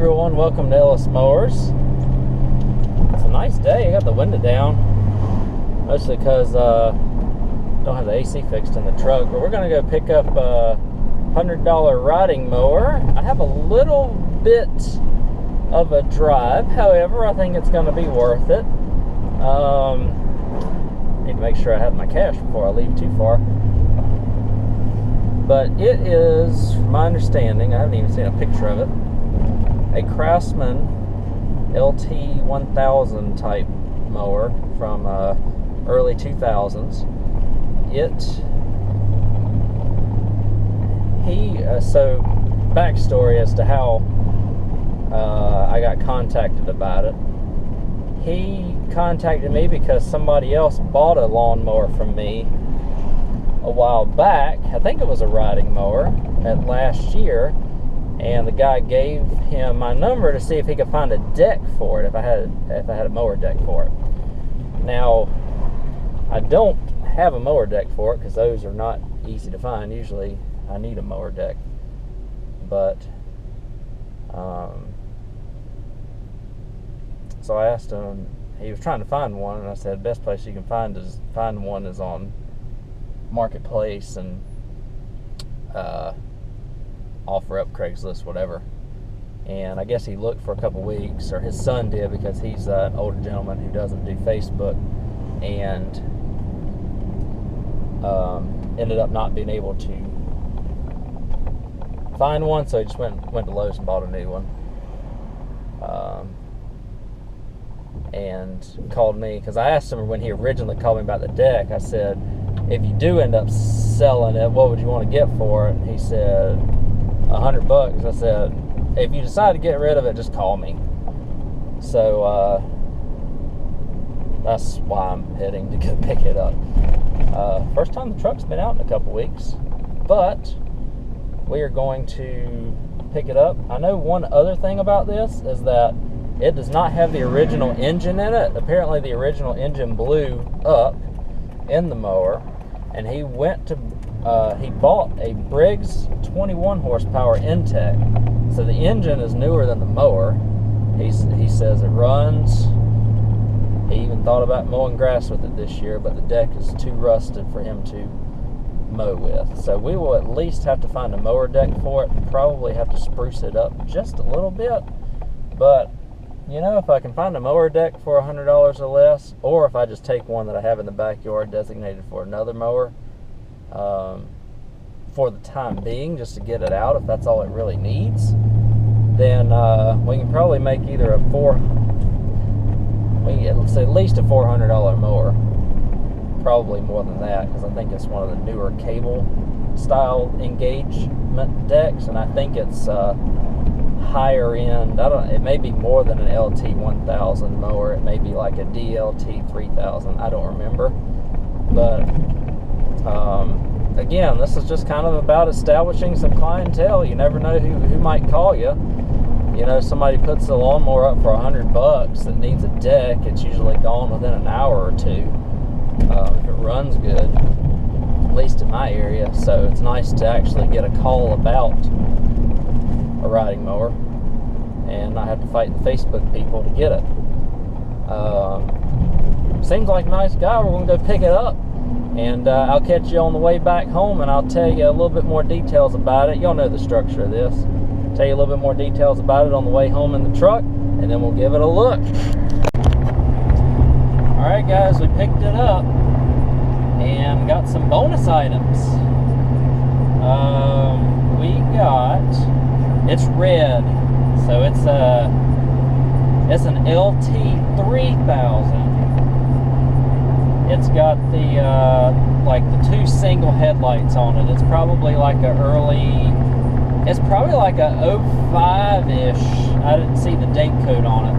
everyone, welcome to Ellis Mowers. It's a nice day. I got the window down, mostly because don't have the AC fixed in the truck, but we're going to go pick up a $100 riding mower. I have a little bit of a drive, however, I think it's going to be worth it. Need to make sure I have my cash before I leave too far. But it is, from my understanding, I haven't even seen a picture of it, a Craftsman LT 1000 type mower from early 2000s. So backstory as to how I got contacted about it. He contacted me because somebody else bought a lawnmower from me a while back. I think it was a riding mower at last year, and the guy gave him my number to see if he could find a deck for it, if I had a mower deck for it. Now, I don't have a mower deck for it because those are not easy to find. Usually I need a mower deck, but so I asked him, he was trying to find one, and I said, best place you can find one is on Marketplace and offer up, Craigslist, whatever. And I guess he looked for a couple weeks, or his son did, because he's an older gentleman who doesn't do Facebook, and ended up not being able to find one, so he just went to Lowe's and bought a new one. And called me, because I asked him when he originally called me about the deck, I said, if you do end up selling it, what would you want to get for it? And he said, $100. I said, if you decide to get rid of it, just call me. So that's why I'm heading to go pick it up. First time the truck's been out in a couple weeks, but we are going to pick it up. I know one other thing about this is that it does not have the original engine in it. Apparently the original engine blew up in the mower, and he bought a Briggs 21 horsepower intake. So the engine is newer than the mower. He says it runs. He even thought about mowing grass with it this year, but the deck is too rusted for him to mow with. So we will at least have to find a mower deck for it, and probably have to spruce it up just a little bit. But you know, if I can find a mower deck for $100 or less, or if I just take one that I have in the backyard designated for another mower, for the time being, just to get it out, if that's all it really needs, then we can probably make either let's say at least a $400 mower, probably more than that, because I think it's one of the newer cable style engagement decks, and I think it's higher end. It may be more than an LT 1000 mower. It may be like a DLT 3000. I don't remember. But again, this is just kind of about establishing some clientele. You never know who might call you. You know, somebody puts the lawnmower up for $100 that needs a deck. It's usually gone within an hour or two, if it runs good, at least in my area. So it's nice to actually get a call about a riding mower and not have to fight the Facebook people to get it. Seems like a nice guy. We're going to go pick it up, and I'll catch you on the way back home, and I'll tell you a little bit more details about it. Y'all know the structure of this. Tell you a little bit more details about it on the way home in the truck, and then we'll give it a look. Alright guys, we picked it up and got some bonus items. It's red, so it's an LT 3000. It's got the like the two single headlights on it. It's probably like a 05-ish. I didn't see the date code on it,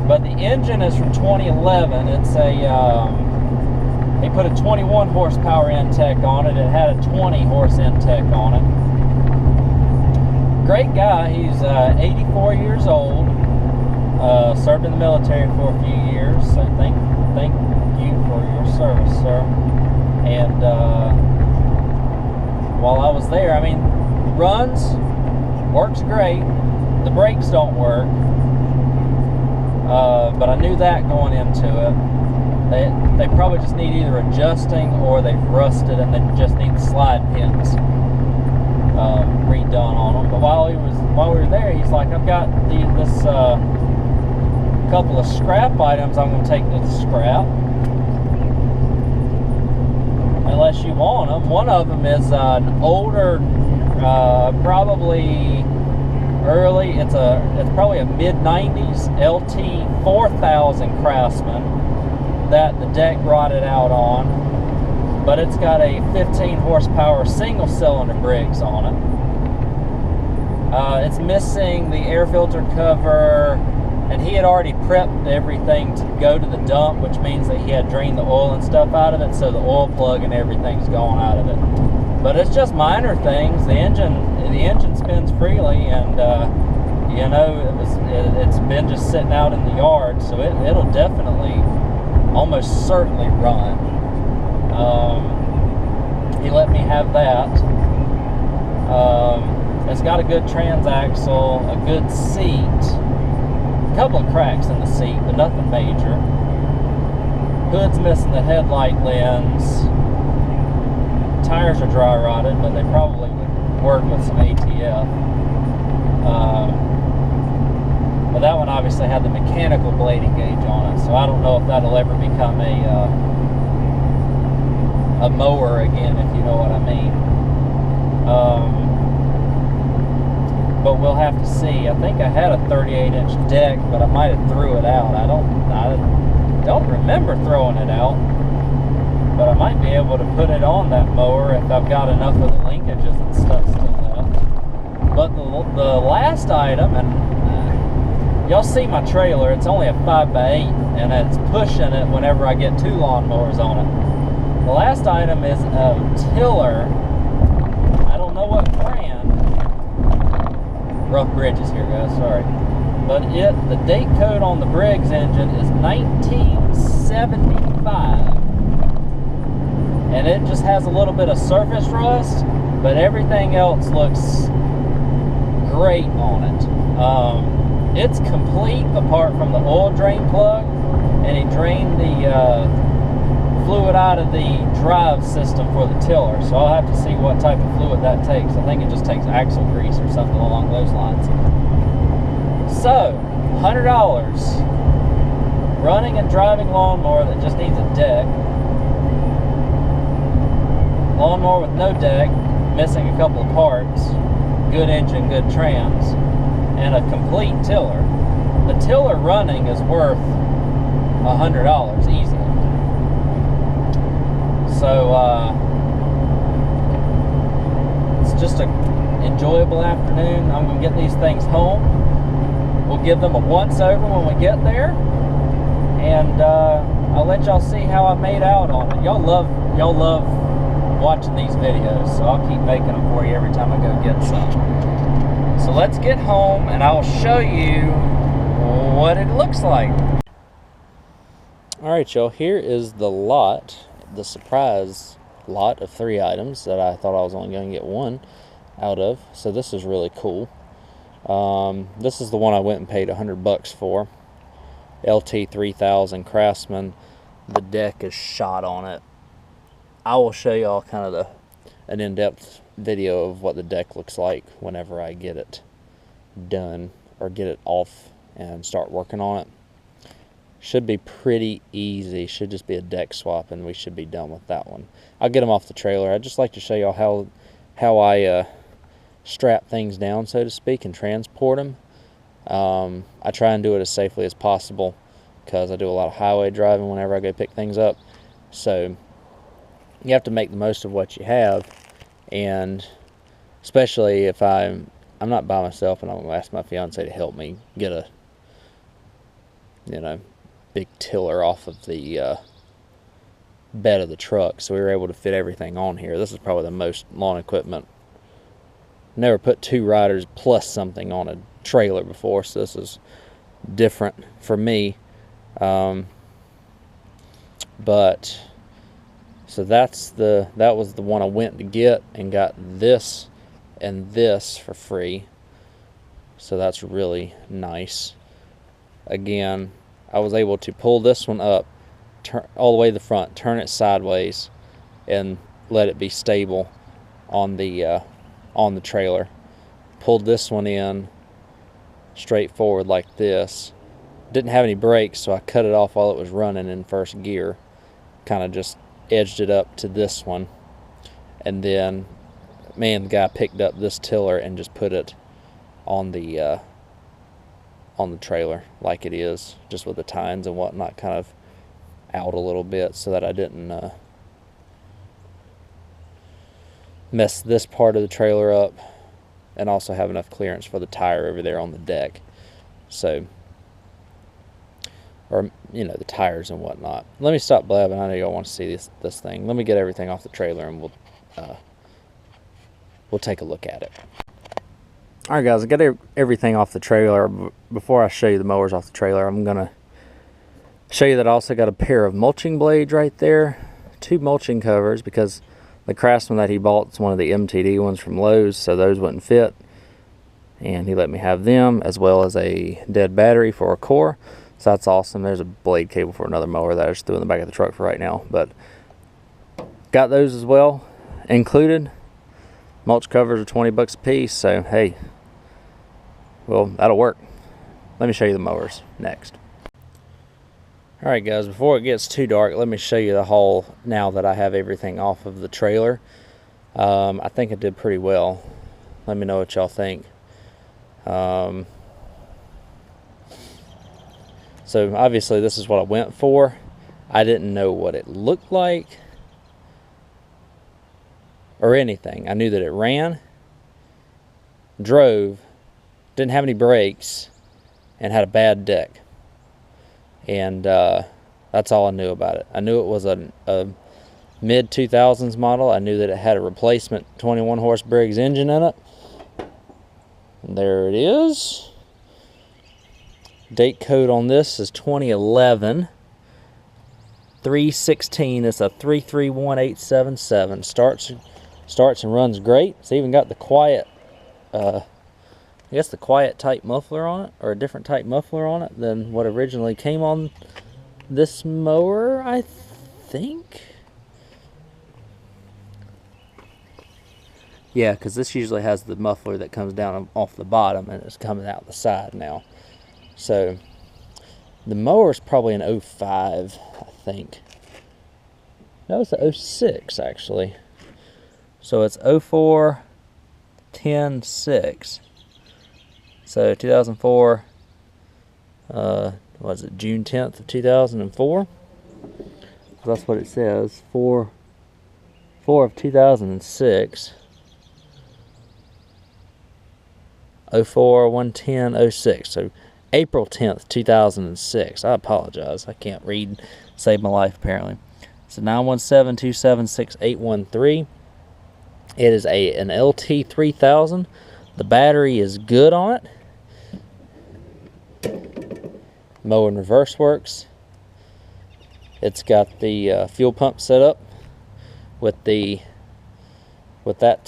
but the engine is from 2011. It's they put a 21 horsepower intake on it. It had a 20 horse intake on it. Great guy. He's 84 years old. Served in the military for a few years. So thank you for your service, sir. And while I was there, I mean, runs, works great. the brakes don't work, but I knew that going into it. They probably just need either adjusting or they've rusted and they just need the slide pins redone on them. But while we were there, he's like, I've got this couple of scrap items I'm going to take to the scrap, unless you want them. One of them is an older, probably early, it's probably a mid-90s LT 4000 Craftsman that the deck rotted out on, but it's got a 15 horsepower single cylinder Briggs on it. It's missing the air filter cover, and he had already prepped everything to go to the dump, which means that he had drained the oil and stuff out of it, so the oil plug and everything's gone out of it. But it's just minor things. The engine spins freely, and you know, it's been just sitting out in the yard, so it'll definitely, almost certainly run. He let me have that. It's got a good transaxle, a good seat, a couple of cracks in the seat, but nothing major. Hood's missing the headlight lens. Tires are dry rotted, but they probably would work with some ATF. But that one obviously had the mechanical blading gauge on it, so I don't know if that'll ever become a mower again, if you know what I mean. But we'll have to see. I think I had a 38-inch deck, but I might have threw it out. I don't remember throwing it out, but I might be able to put it on that mower if I've got enough of the linkages and stuff still left. But the last item, and y'all see my trailer, it's only a 5x8, and it's pushing it whenever I get two lawnmowers on it. The last item is a tiller. I don't know what brand. Rough bridges here, guys, sorry. But the date code on the Briggs engine is 1975. And it just has a little bit of surface rust, but everything else looks great on it. It's complete apart from the oil drain plug, and he drained the fluid out of the drive system for the tiller, so I'll have to see what type of fluid that takes. I think it just takes axle grease or something along those lines. So, $100, running and driving lawnmower that just needs a deck, lawnmower with no deck, missing a couple of parts, good engine, good trans, and a complete tiller. The tiller running is worth $100 easily. So it's just an enjoyable afternoon. I'm gonna get these things home. We'll give them a once over when we get there, and I'll let y'all see how I made out on it. Y'all love watching these videos, so I'll keep making them for you every time I go get some. So let's get home and I'll show you what it looks like. Alright, y'all, here is the lot, the surprise lot of 3 items that I thought I was only going to get one out of. So this is really cool. This is the one I went and paid $100 for. LT 3000 Craftsman. The deck is shot on it. I will show y'all kind of an in-depth video of what the deck looks like whenever I get it done or get it off and start working on it. Should be pretty easy. Should just be a deck swap and we should be done with that one. I'll get them off the trailer. I'd just like to show y'all how I strap things down, so to speak, and transport them. I try and do it as safely as possible because I do a lot of highway driving whenever I go pick things up. So you have to make the most of what you have, and especially if I'm not by myself and I'm going to ask my fiance to help me get a big tiller off of the bed of the truck. So we were able to fit everything on here. This is probably the most lawn equipment. Never put 2 riders plus something on a trailer before, so this is different for me. But so that was the one I went to get, and got this and this for free. so that's really nice. Again, I was able to pull this one up, turn all the way to the front, turn it sideways, and let it be stable on the trailer. Pulled this one in straight forward like this. Didn't have any brakes, so I cut it off while it was running in first gear. Kind of just edged it up to this one, and then, man, the guy picked up this tiller and just put it on the trailer like it is, just with the tines and whatnot kind of out a little bit, so that I didn't mess this part of the trailer up, and also have enough clearance for the tire over there on the deck. So, or, you know, the tires and whatnot. Let me stop blabbing. I know y'all want to see this thing. Let me get everything off the trailer, and we'll take a look at it. Alright guys, I got everything off the trailer. Before I show you the mowers off the trailer, I'm going to show you that I also got a pair of mulching blades right there. 2 mulching covers, because the Craftsman that he bought is one of the MTD ones from Lowe's, so those wouldn't fit. And he let me have them, as well as a dead battery for a core. So that's awesome. There's a blade cable for another mower that I just threw in the back of the truck for right now. But got those as well included. Mulch covers are 20 bucks a piece, so hey, well, that'll work. Let me show you the mowers next. Alright guys, before it gets too dark, let me show you the haul now that I have everything off of the trailer. I think I did pretty well. Let me know what y'all think. So obviously this is what I went for. I didn't know what it looked like or anything. I knew that it ran, drove, didn't have any brakes, and had a bad deck. And that's all I knew about it. I knew it was a mid-2000s model. I knew that it had a replacement 21 horse Briggs engine in it. And there it is. Date code on this is 2011. 316. It's a 331877. Starts and runs great. It's even got the quiet, I guess the quiet type muffler on it, or a different type muffler on it than what originally came on this mower, I think. Yeah, because this usually has the muffler that comes down off the bottom, and it's coming out the side now. So the mower is probably an 05, I think. No, it's a 06 actually. So it's 04, 10, 6. So 2004, was it June 10th of 2004? That's what it says. 4 of 2006. 04, 110, 06. So April 10th, 2006. I apologize. I can't read. Saved my life, apparently. So 917-276-813. It is an LT3000. The battery is good on it. Mower in reverse works. It's got the fuel pump set up with that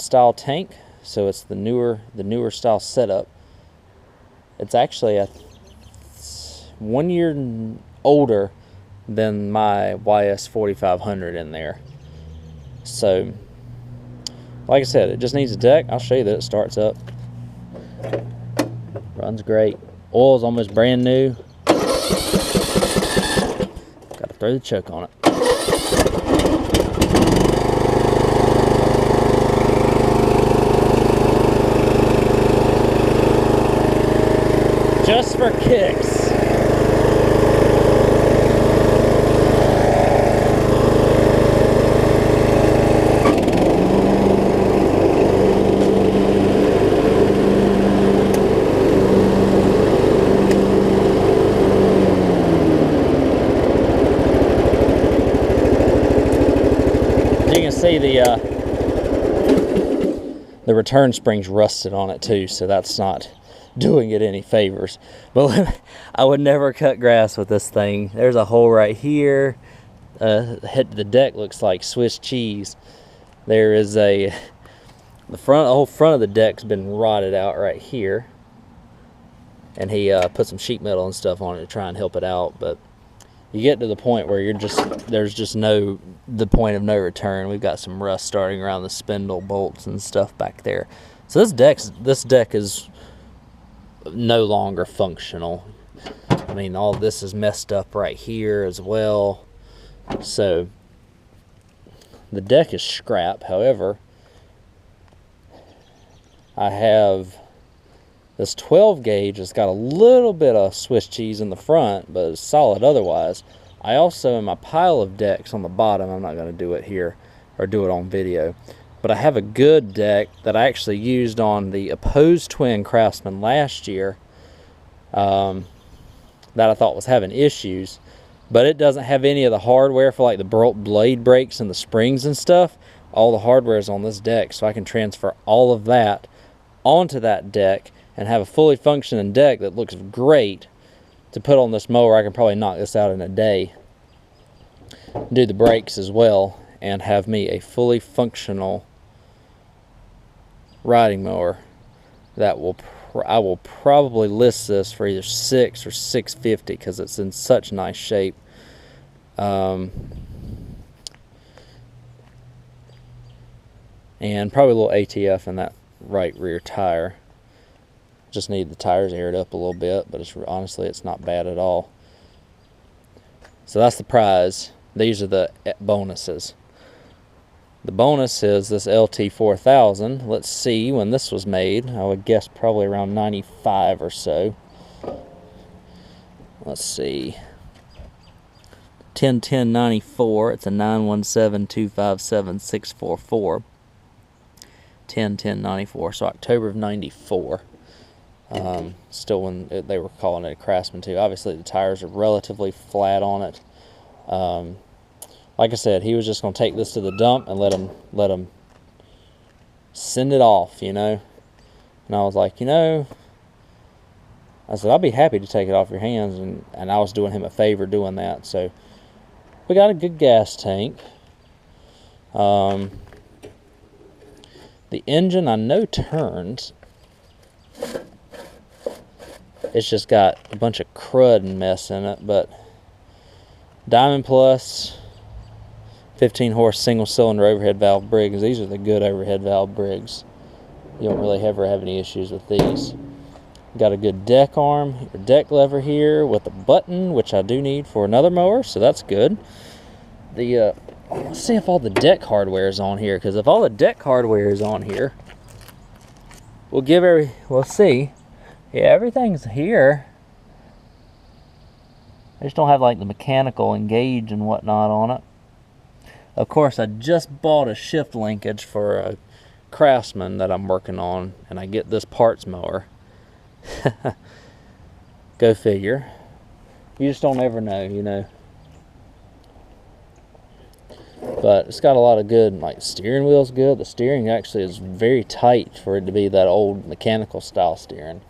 style tank. So it's the newer style setup. It's actually 1 year older than my YS 4500 in there. So, like I said, it just needs a deck. I'll show you that it starts up. Runs great. Oil's almost brand new. Gotta throw the choke on it. Just for kicks. You can see the return spring's rusted on it too, so that's not doing it any favors. But I would never cut grass with this thing. There's a hole right here. The deck looks like Swiss cheese. There is the whole front of the deck's been rotted out right here. and he put some sheet metal and stuff on it to try and help it out. But you get to the point where there's just the point of no return. We've got some rust starting around the spindle bolts and stuff back there. So this deck is no longer functional. I mean, all this is messed up right here as well. So the deck is scrap. However, I have this 12 gauge. It's got a little bit of Swiss cheese in the front, but it's solid otherwise. I also, in my pile of decks on the bottom, I'm not going to do it here or do it on video, but I have a good deck that I actually used on the opposed twin Craftsman last year that I thought was having issues, but it doesn't have any of the hardware for like the blade brakes and the springs and stuff. All the hardware is on this deck, so I can transfer all of that onto that deck and have a fully functioning deck that looks great to put on this mower. I can probably knock this out in a day, do the brakes as well, and have me a fully functional riding mower that I will probably list this for either $600 or $650 because it's in such nice shape. And probably a little ATF in that right rear tire. Just need the tires aired up a little bit, but honestly it's not bad at all. So that's the prize. These are the bonuses. The bonus is this LT4000. Let's see when this was made. I would guess probably around 95 or so. Let's see. 10/10/94. It's a 917-257-644. 10/10/94. So October of 94. Still when they were calling it a Craftsman too. Obviously the tires are relatively flat on it. Like I said, he was just going to take this to the dump and let him send it off, you know. And I was like, you know, I said, I'll be happy to take it off your hands. And I was doing him a favor doing that. So we got a good gas tank. The engine I know turns. It's just got a bunch of crud and mess in it, but Diamond Plus 15 horse single cylinder overhead valve Briggs. These are the good overhead valve Briggs. You don't really ever have any issues with these. Got a good deck arm, your deck lever here with a button, which I do need for another mower, so that's good. Let's see if all the deck hardware is on here, because if all the deck hardware is on here, we'll see. Yeah, everything's here. I just don't have like the mechanical and gauge and whatnot on it. Of course, I just bought a shift linkage for a Craftsman that I'm working on, and I get this parts mower. Go figure. You just don't ever know, you know. But it's got a lot of good, like steering wheel's good. The steering actually is very tight for it to be that old mechanical style steering.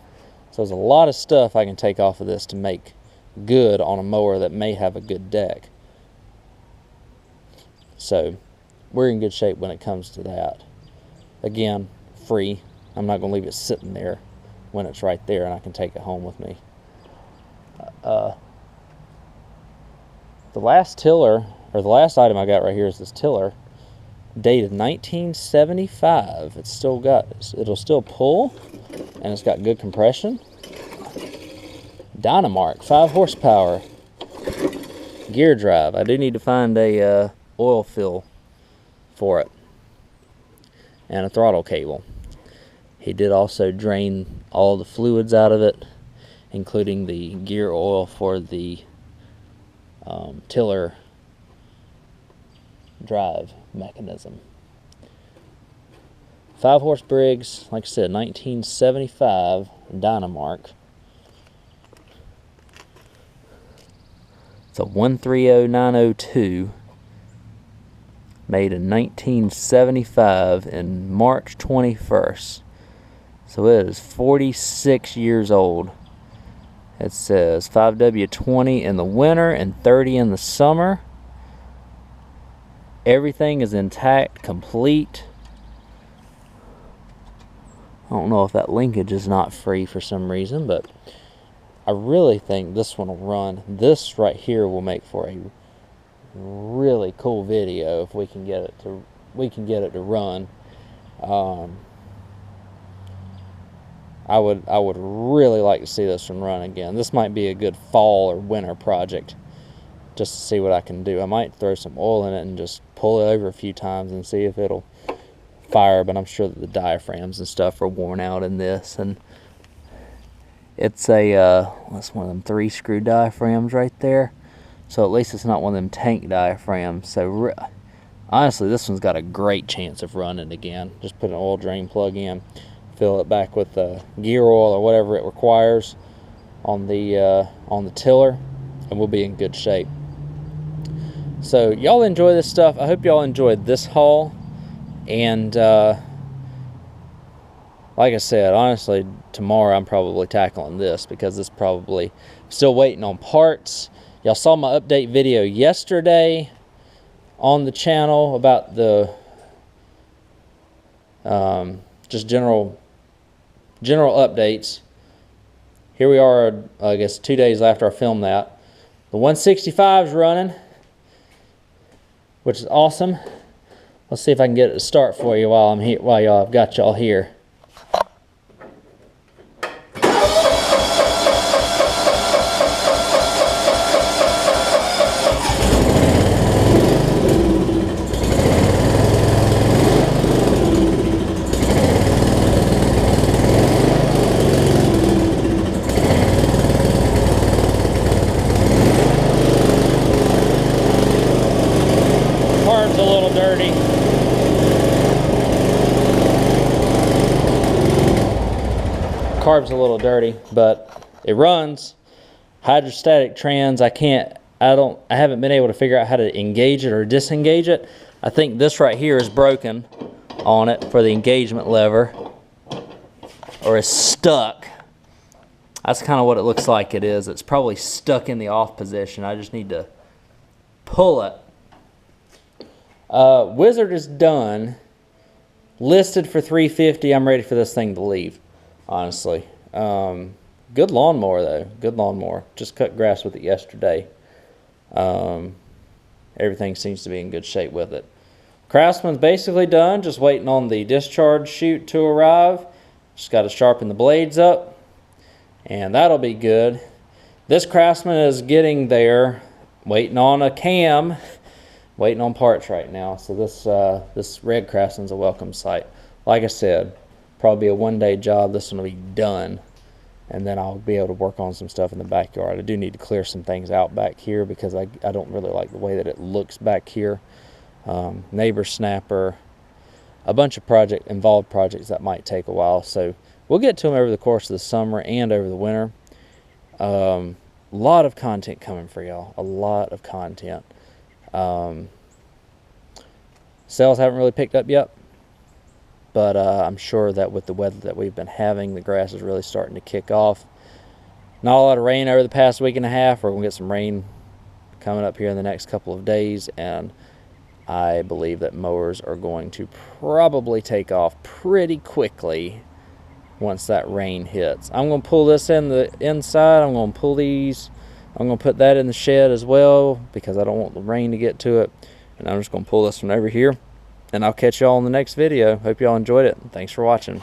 So there's a lot of stuff I can take off of this to make good on a mower that may have a good deck. So we're in good shape when it comes to that. Again, free. I'm not going to leave it sitting there when it's right there and I can take it home with me. The last tiller, or the last item I got right here is this tiller, dated 1975. It'll still pull, and it's got good compression. Dynamark, 5 horsepower, gear drive. I do need to find a oil fill for it, and a throttle cable. He did also drain all the fluids out of it, including the gear oil for the tiller drive mechanism. 5 horse Briggs, like I said, 1975 Dynamark. It's a 130902, made in 1975 and March 21st. So it is 46 years old. It says 5W20 in the winter and 30 in the summer. Everything is intact, complete. I don't know if that linkage is not free for some reason, but I really think this one will run. This right here will make for a really cool video if we can get it to run. I would really like to see this one run again. This might be a good fall or winter project, just to see what I can do. I might throw some oil in it and just pull it over a few times and see if it'll fire, but I'm sure that the diaphragms and stuff are worn out in this. And it's that's one of them 3-screw diaphragms right there, so at least it's not one of them tank diaphragms. So honestly, this one's got a great chance of running again. Just put an oil drain plug in, fill it back with gear oil or whatever it requires on the tiller, and we'll be in good shape. So y'all enjoy this stuff. I hope y'all enjoyed this haul. And like I said, honestly, tomorrow I'm probably tackling this, because this probably still waiting on parts. Y'all saw my update video yesterday on the channel about the just general updates. Here we are, I guess 2 days after I filmed that. The 165's running, which is awesome. Let's see if I can get it to start for you while I'm here, I've got y'all here. Carb's a little dirty. Carb's a little dirty, but it runs. Hydrostatic trans, I haven't been able to figure out how to engage it or disengage it. I think this right here is broken on it for the engagement lever, or is stuck. That's kind of what it looks like it is. It's probably stuck in the off position. I just need to pull it. Wizard is done. Listed for $350. I'm ready for this thing to leave, honestly. Good lawnmower though. Good lawnmower. Just cut grass with it yesterday. Everything seems to be in good shape with it. Craftsman's basically done. Just waiting on the discharge chute to arrive. Just got to sharpen the blades up, and that'll be good. This Craftsman is getting there. Waiting on a cam. Waiting on parts right now. So this red Craftsman's a welcome sight. Like I said, probably a one-day job. This one will be done, and then I'll be able to work on some stuff in the backyard. I do need to clear some things out back here, because I don't really like the way that it looks back here. Neighbor snapper, a bunch of involved projects that might take a while. So we'll get to them over the course of the summer and over the winter. A lot of content coming for y'all. A lot of content. Sales haven't really picked up yet, but I'm sure that with the weather that we've been having, the grass is really starting to kick off. Not a lot of rain over the past week and a half. We're going to get some rain coming up here in the next couple of days, and I believe that mowers are going to probably take off pretty quickly once that rain hits. I'm going to pull this in the inside. I'm going to pull these. I'm going to put that in the shed as well, because I don't want the rain to get to it. And I'm just going to pull this one over here, and I'll catch y'all in the next video. Hope y'all enjoyed it. Thanks for watching.